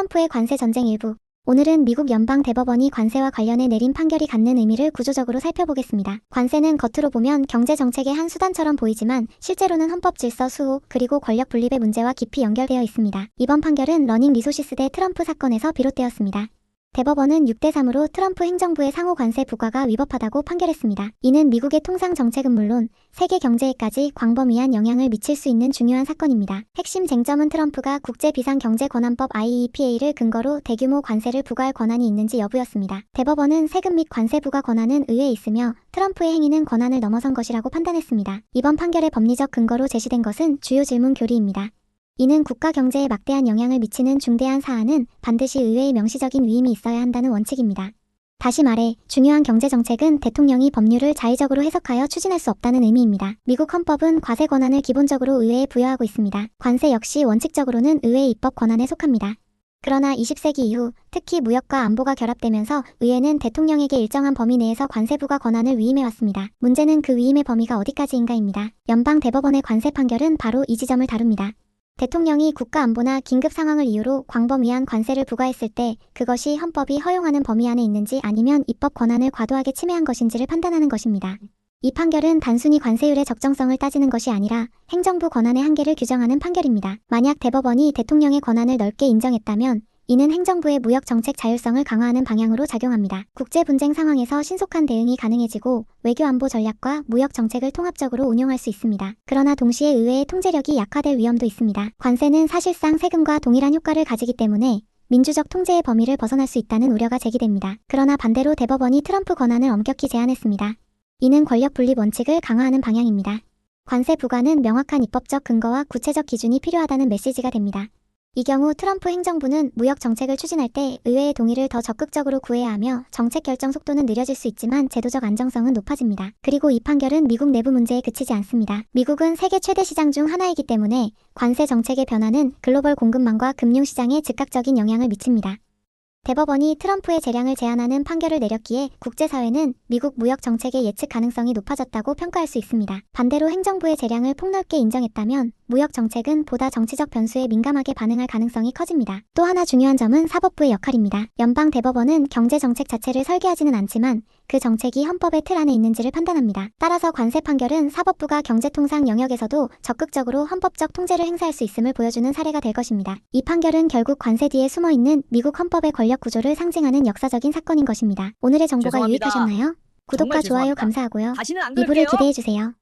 트럼프의 관세 전쟁 일부. 오늘은 미국 연방 대법원이 관세와 관련해 내린 판결이 갖는 의미를 구조적으로 살펴보겠습니다. 관세는 겉으로 보면 경제 정책의 한 수단처럼 보이지만 실제로는 헌법 질서 수호 그리고 권력 분립의 문제와 깊이 연결되어 있습니다. 이번 판결은 러닝 리소시스 대 트럼프 사건에서 비롯되었습니다. 대법원은 6대3으로 트럼프 행정부의 상호 관세 부과가 위법하다고 판결했습니다. 이는 미국의 통상 정책은 물론 세계 경제에까지 광범위한 영향을 미칠 수 있는 중요한 사건입니다. 핵심 쟁점은 트럼프가 국제비상경제권한법 IEEPA를 근거로 대규모 관세를 부과할 권한이 있는지 여부였습니다. 대법원은 세금 및 관세 부과 권한은 의회에 있으며 트럼프의 행위는 권한을 넘어선 것이라고 판단했습니다. 이번 판결의 법리적 근거로 제시된 것은 주요 질문 교리입니다. 이는 국가 경제에 막대한 영향을 미치는 중대한 사안은 반드시 의회의 명시적인 위임이 있어야 한다는 원칙입니다. 다시 말해 중요한 경제정책은 대통령이 법률을 자의적으로 해석하여 추진할 수 없다는 의미입니다. 미국 헌법은 과세 권한을 기본적으로 의회에 부여하고 있습니다. 관세 역시 원칙적으로는 의회 입법 권한에 속합니다. 그러나 20세기 이후 특히 무역과 안보가 결합되면서 의회는 대통령에게 일정한 범위 내에서 관세 부과 권한을 위임해왔습니다. 문제는 그 위임의 범위가 어디까지인가입니다. 연방 대법원의 관세 판결은 바로 이 지점을 다룹니다. 대통령이 국가 안보나 긴급 상황을 이유로 광범위한 관세를 부과했을 때 그것이 헌법이 허용하는 범위 안에 있는지 아니면 입법 권한을 과도하게 침해한 것인지를 판단하는 것입니다. 이 판결은 단순히 관세율의 적정성을 따지는 것이 아니라 행정부 권한의 한계를 규정하는 판결입니다. 만약 대법원이 대통령의 권한을 넓게 인정했다면 이는 행정부의 무역 정책 자율성을 강화하는 방향으로 작용합니다. 국제 분쟁 상황에서 신속한 대응이 가능해지고 외교 안보 전략과 무역 정책을 통합적으로 운용할 수 있습니다. 그러나 동시에 의회의 통제력이 약화될 위험도 있습니다. 관세는 사실상 세금과 동일한 효과를 가지기 때문에 민주적 통제의 범위를 벗어날 수 있다는 우려가 제기됩니다. 그러나 반대로 대법원이 트럼프 권한을 엄격히 제한했습니다. 이는 권력 분립 원칙을 강화하는 방향입니다. 관세 부과는 명확한 입법적 근거와 구체적 기준이 필요하다는 메시지가 됩니다. 이 경우 트럼프 행정부는 무역 정책을 추진할 때 의회의 동의를 더 적극적으로 구해야 하며 정책 결정 속도는 느려질 수 있지만 제도적 안정성은 높아집니다. 그리고 이 판결은 미국 내부 문제에 그치지 않습니다. 미국은 세계 최대 시장 중 하나이기 때문에 관세 정책의 변화는 글로벌 공급망과 금융시장에 즉각적인 영향을 미칩니다. 대법원이 트럼프의 재량을 제한하는 판결을 내렸기에 국제사회는 미국 무역 정책의 예측 가능성이 높아졌다고 평가할 수 있습니다. 반대로 행정부의 재량을 폭넓게 인정했다면 무역 정책은 보다 정치적 변수에 민감하게 반응할 가능성이 커집니다. 또 하나 중요한 점은 사법부의 역할입니다. 연방 대법원은 경제 정책 자체를 설계하지는 않지만 그 정책이 헌법의 틀 안에 있는지를 판단합니다. 따라서 관세 판결은 사법부가 경제통상 영역에서도 적극적으로 헌법적 통제를 행사할 수 있음을 보여주는 사례가 될 것입니다. 이 판결은 결국 관세 뒤에 숨어있는 미국 헌법의 권력 구조를 상징하는 역사적인 사건인 것입니다. 오늘의 정보가 죄송합니다. 유익하셨나요? 구독과 정말 좋아요 죄송합니다. 감사하고요. 다시는 안 2부를 그럴게요. 기대해주세요.